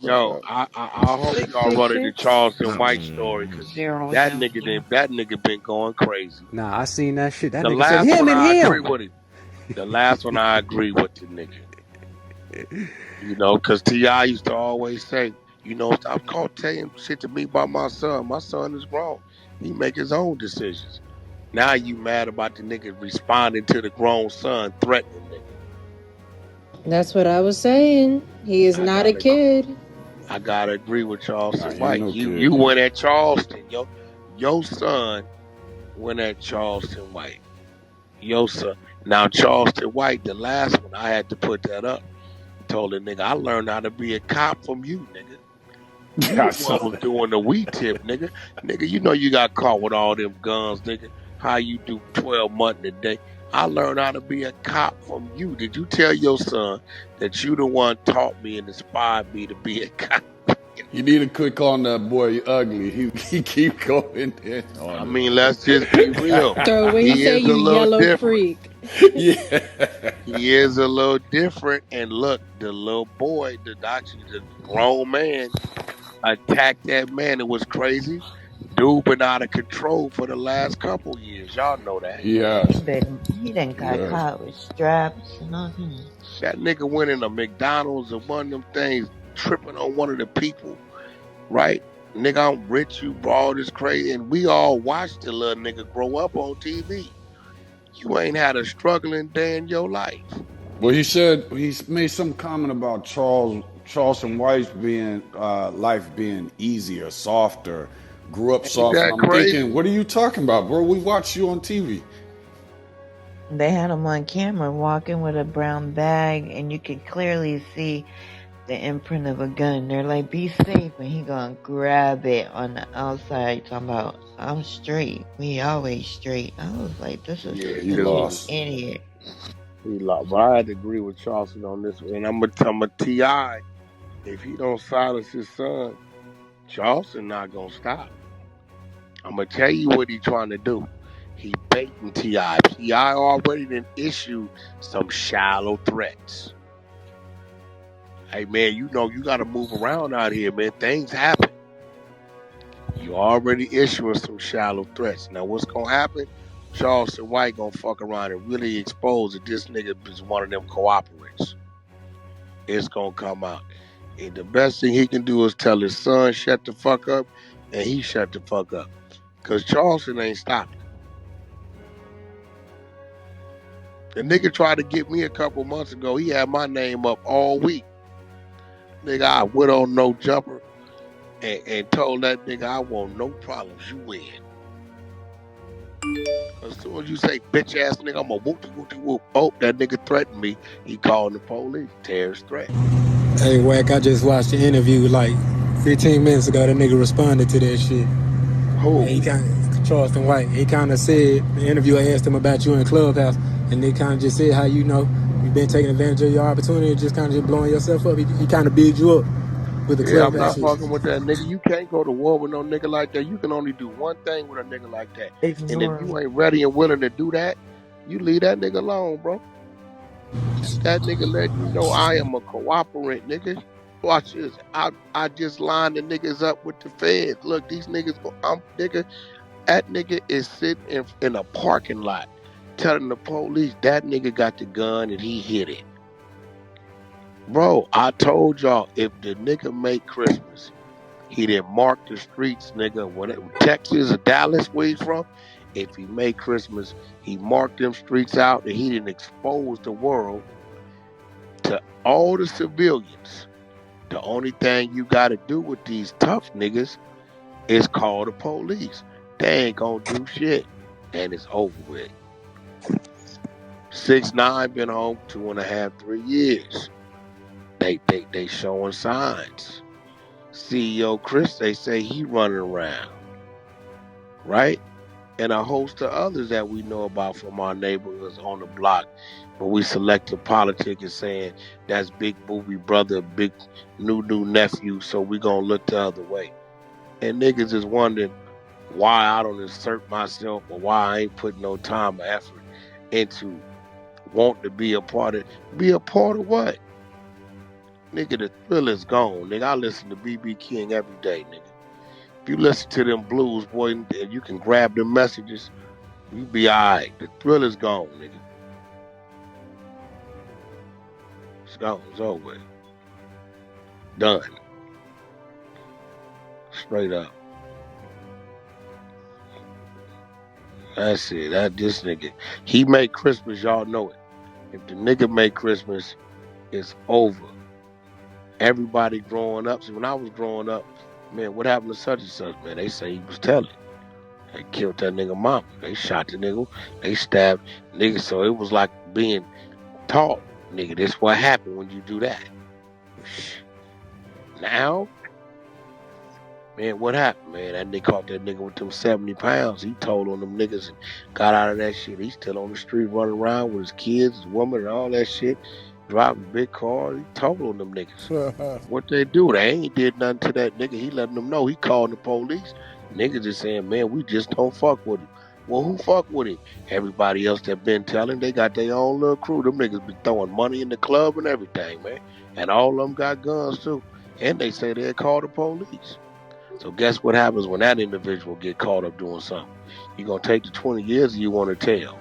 Yo, I hope y'all running the 666. Charleston White story because Zero that zero nigga zero. that nigga been going crazy. Nah, I seen that shit. That The nigga said last him one and I agree him. with him. The last one I agree with the nigga. You know, because T.I. used to always say, you know, stop saying shit to me about my son. My son is grown. He make his own decisions. Now you mad about the nigga responding to the grown son threatening nigga. That's what I was saying. He is I not a gotta kid. I gotta agree with Nah, Charleston he ain't White. no You kid. went at Charleston. Your son went at Charleston White. Your son. Now Charleston White, the last one, I had to put that up. Told the nigga, I learned how to be a cop from you, nigga. You I the one saw was that. doing the weed tip, nigga. Nigga, you know you got caught with all them guns, nigga. How you do 12 months a day. I learned how to be a cop from you. Did you tell your son that you the one taught me and inspired me to be a cop? You need to quit calling that boy ugly. He keep going in I on mean, let's just be real. So when he He say is a you little yellow different. freak, it. He is a little different. And look, the little boy, actually the grown man, attacked that man. It was crazy. Dude been out of control for the last couple years. Y'all know that. Yes, He done got yes. caught with straps and all kind of. That nigga went in a McDonald's and one of them things tripping on one of the people, right? Nigga, I'm rich, you broad is crazy. And we all watched the little nigga grow up on TV. You ain't had a struggling day in your life. Well, he said he made some comment about Charleston White's being life being easier, softer, grew up Ain't soft, and that I'm thinking, crazy? what are you talking about, bro? We watched you on TV. They had him on camera walking with a brown bag, and you could clearly see the imprint of a gun. They're like, "Be safe," and he gonna grab it on the outside. Talking about, "I'm straight. We always straight." I was like, "This is Yeah, Yeah, he such an dude. lost. idiot." He lost. But I had to agree with Charleston on this one. And I'm a T.I. If he don't silence his son, Charleston not gonna stop. I'm gonna tell you what he trying to do. He baiting Ti. Ti already done issued some shallow threats. Hey man, you know you got to move around out here, man. Things happen. You already issuing some shallow threats. Now what's gonna happen? Charleston White gonna fuck around and really expose that this nigga is one of them cooperates. It's gonna come out. And the best thing he can do is tell his son shut the fuck up, and he shut the fuck up. Cause Charleston ain't stopping. The nigga tried to get me a couple months ago. He had my name up all week. Nigga, I went on no jumper and told that nigga I want no problems. You win. As soon as you say bitch ass nigga, I'm a whoop whoop whoop. Oh, that nigga threatened me. He called the police. Terrorist threat. Hey, Wack, I just watched the interview like 15 minutes ago. That nigga responded to that shit. And Who? he kind of, Charleston White, he kind of said, the interviewer asked him about you in Clubhouse, and they kind of just said how you've been taking advantage of your opportunity and just kind of just blowing yourself up. He kind of bigged you up with the Yeah, I'm Clubhouse not shit. fucking with that nigga. You can't go to war with no nigga like that. You can only do one thing with a nigga like that. And if Ignore you him. ain't ready and willing to do that, you leave that nigga alone, bro. That nigga letting you know I am a cooperant, nigga. Watch this. I just lined the niggas up with the feds. Look, these niggas I'm nigga. That nigga is sitting in a parking lot telling the police that nigga got the gun and he hit it. Bro, I told y'all if the nigga make Christmas, he didn't mark the streets, nigga. Texas or Dallas, where he's from, if he made Christmas, he marked them streets out and he didn't expose the world to all the civilians. The only thing you got to do with these tough niggas is call the police. They ain't gonna do shit, and it's over with. 6ix9ine been home 2.5, 3 years. They showing signs. CEO Chris, they say he running around, right? And a host of others that we know about from our neighborhoods on the block. But we selective politic and saying that's big booby brother, big new nephew, so we gonna look the other way. And niggas is wondering why I don't insert myself or why I ain't putting no time or effort into want to be a part of what? Nigga, the thrill is gone. Nigga, I listen to BB King every day, nigga. If you listen to them blues, boy, and you can grab them messages, you be alright. The thrill is gone, nigga. It's gone. It's over with. Done. Straight up. That's it. This nigga. He made Christmas, y'all know it. If the nigga made Christmas, it's over. Everybody growing up. See, when I was growing up, man, what happened to such and such, man? They say he was telling. They killed that nigga mama. They shot the nigga. They stabbed nigga. So it was like being taught, nigga, this what happened when you do that. Now, man, what happened, man? That nigga caught that nigga with them 70 pounds. He told on them niggas and got out of that shit. He's still on the street running around with his kids, his woman, and all that shit. Driving big cars. He told on them niggas. What they do? They ain't did nothing to that nigga. He letting them know. He calling the police. Niggas just saying, man, we just don't fuck with him. Well, who fuck with him? Everybody else that been telling, they got their own little crew. Them niggas be throwing money in the club and everything, man. And all of them got guns too. And they say they'll call the police. So guess what happens when that individual get caught up doing something? You gonna take the 20 years or you want to tell?